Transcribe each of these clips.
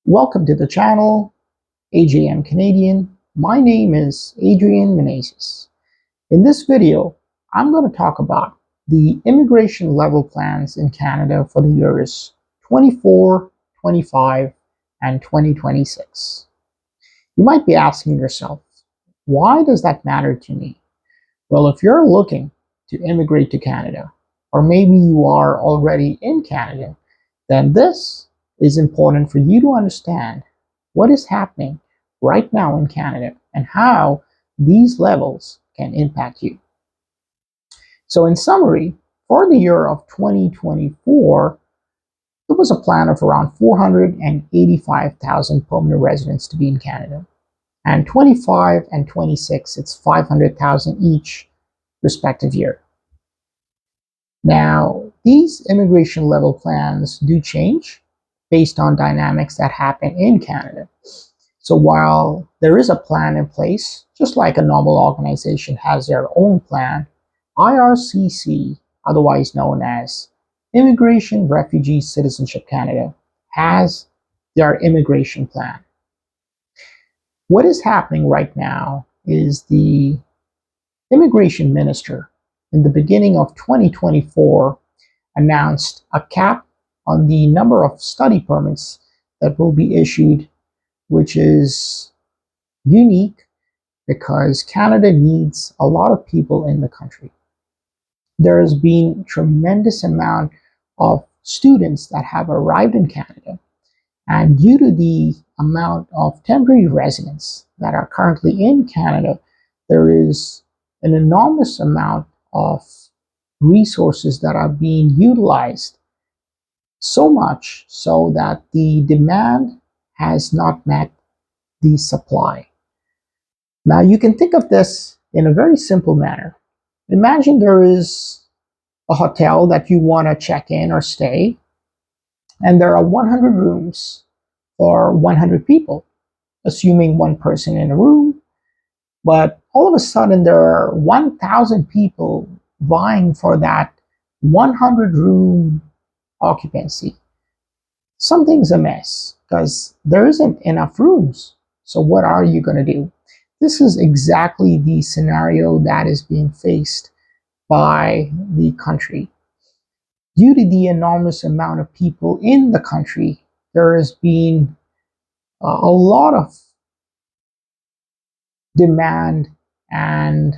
Welcome to the channel, AJM Canadian. My name is Adrian Menezes. In this video, I'm going to talk about the immigration level plans in Canada for the years 24, 25, and 2026. You might be asking yourself, why does that matter to me? Well, if you're looking to immigrate to Canada, or maybe you are already in Canada, then this is important for you to understand what is happening right now in Canada and how these levels can impact you. So, in summary, for the year of 2024, there was a plan of around 485,000 permanent residents to be in Canada. And 25 and 26, it's 500,000 each respective year. Now, these immigration level plans do change based on dynamics that happen in Canada. So while there is a plan in place, just like a normal organization has their own plan, IRCC, otherwise known as Immigration, Refugee, Citizenship Canada, has their immigration plan. What is happening right now is the immigration minister in the beginning of 2024 announced a cap on the number of study permits that will be issued, which is unique because Canada needs a lot of people in the country. There has been tremendous amount of students that have arrived in Canada, and due to the amount of temporary residents that are currently in Canada, there is an enormous amount of resources that are being utilized, so much so that the demand has not met the supply. Now, you can think of this in a very simple manner. Imagine there is a hotel that you want to check in or stay, and there are 100 rooms for 100 people, assuming one person in a room. But all of a sudden, there are 1,000 people vying for that 100 room occupancy. Something's amiss because there isn't enough rooms. So, what are you going to do? This is exactly the scenario that is being faced by the country. Due to the enormous amount of people in the country, there has been a lot of demand and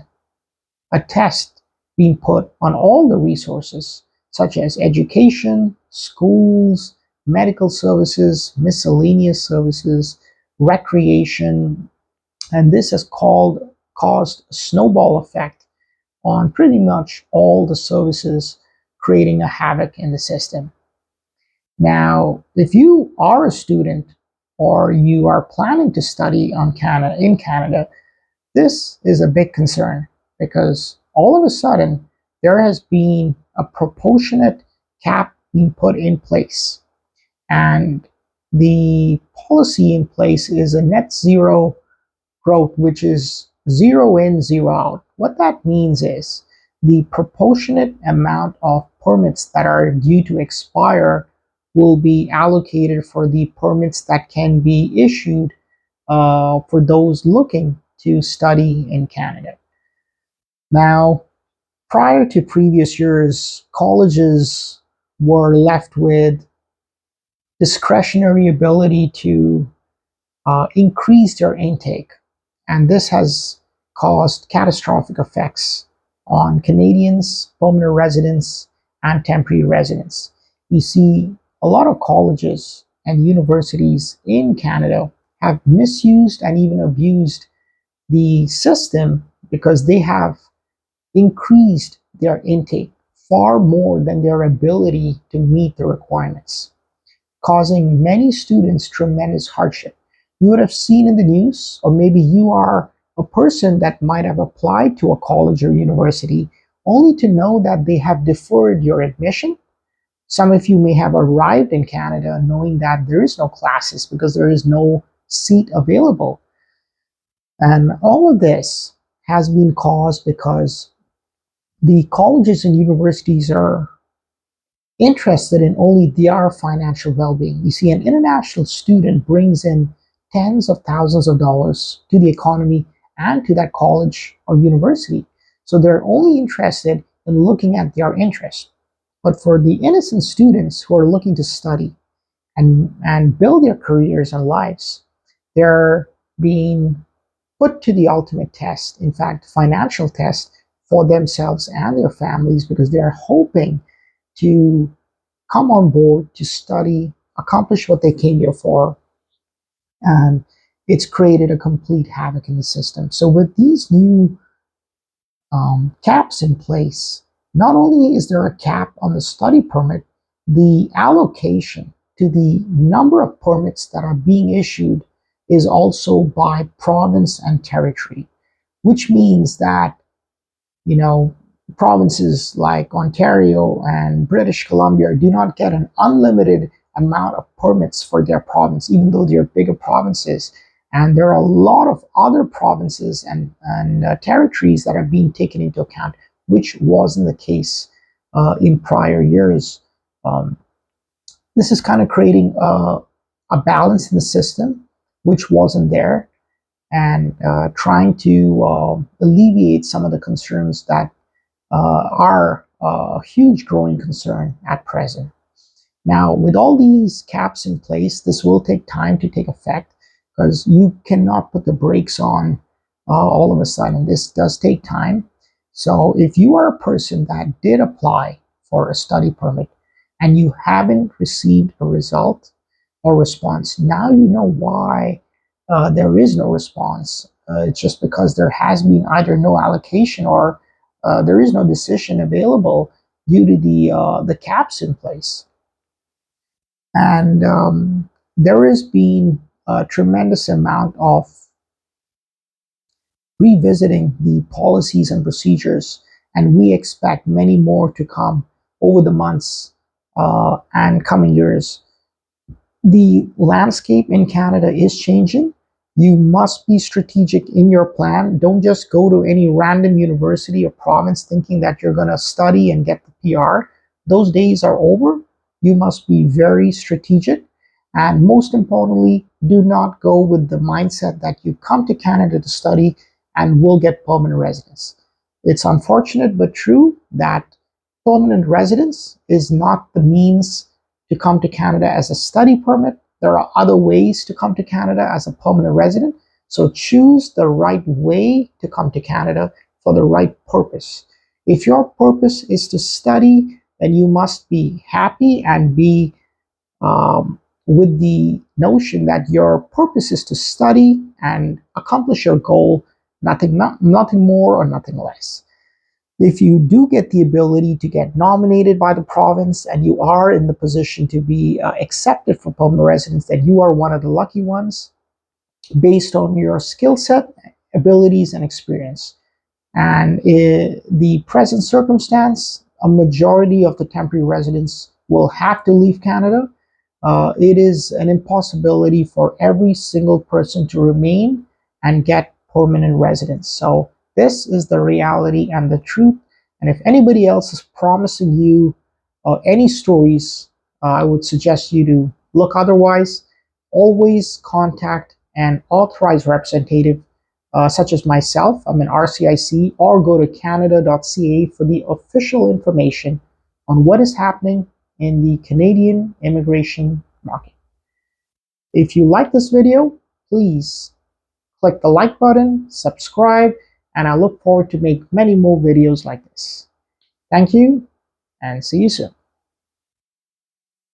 a test being put on all the resources, such as education, schools, medical services, miscellaneous services, recreation, and this has caused a snowball effect on pretty much all the services, creating a havoc in the system. Now, if you are a student or you are planning to study in Canada, this is a big concern because all of a sudden there has been a proportionate cap being put in place. And the policy in place is a net zero growth, which is zero in, zero out. What that means is the proportionate amount of permits that are due to expire will be allocated for the permits that can be issued for those looking to study in Canada. Now, prior to previous years, colleges were left with discretionary ability to increase their intake, and this has caused catastrophic effects on Canadians, permanent residents, and temporary residents. You see, a lot of colleges and universities in Canada have misused and even abused the system because they have increased their intake far more than their ability to meet the requirements, causing many students tremendous hardship. You would have seen in the news, or maybe you are a person that might have applied to a college or university only to know that they have deferred your admission. Some of you may have arrived in Canada knowing that there is no classes because there is no seat available. And all of this has been caused because the colleges and universities are interested in only their financial well-being. You see, an international student brings in tens of thousands of dollars to the economy and to that college or university. So they're only interested in looking at their interest. But for the innocent students who are looking to study and build their careers and lives, they're being put to the ultimate test, in fact, financial test for themselves and their families, because they're hoping to come on board to study, accomplish what they came here for, and it's created a complete havoc in the system. So with these new caps in place, not only is there a cap on the study permit, the allocation to the number of permits that are being issued is also by province and territory, which means that, you know, provinces like Ontario and British Columbia do not get an unlimited amount of permits for their province, even though they're bigger provinces. And there are a lot of other provinces and territories that are being taken into account, which wasn't the case in prior years. Um, this is kind of creating a balance in the system, which wasn't there, and trying to alleviate some of the concerns that are a huge growing concern at present. Now, with all these caps in place, this will take time to take effect because you cannot put the brakes on all of a sudden. This does take time. So if you are a person that did apply for a study permit and you haven't received a result or response, now you know why there is no response. It's just because there has been either no allocation or there is no decision available due to the caps in place. And there has been a tremendous amount of revisiting the policies and procedures, and we expect many more to come over the months and coming years. The landscape in Canada is changing. You must be strategic in your plan. Don't just go to any random university or province thinking that you're going to study and get the PR. Those days are over. You must be very strategic. And most importantly, do not go with the mindset that you come to Canada to study and will get permanent residence. It's unfortunate but true that permanent residence is not the means to come to Canada as a study permit. There are other ways to come to Canada as a permanent resident. So choose the right way to come to Canada for the right purpose. If your purpose is to study, then you must be happy and be with the notion that your purpose is to study and accomplish your goal, nothing more or nothing less. If you do get the ability to get nominated by the province and you are in the position to be accepted for permanent residence, then you are one of the lucky ones based on your skill set, abilities, and experience. And in the present circumstance, a majority of the temporary residents will have to leave Canada. It is an impossibility for every single person to remain and get permanent residence. So this is the reality and the truth. And if anybody else is promising you any stories, I would suggest you to look otherwise. Always contact an authorized representative, such as myself. I'm an RCIC, or go to canada.ca for the official information on what is happening in the Canadian immigration market. If you like this video, please click the like button, subscribe, and I look forward to make many more videos like this. Thank you, and see you soon.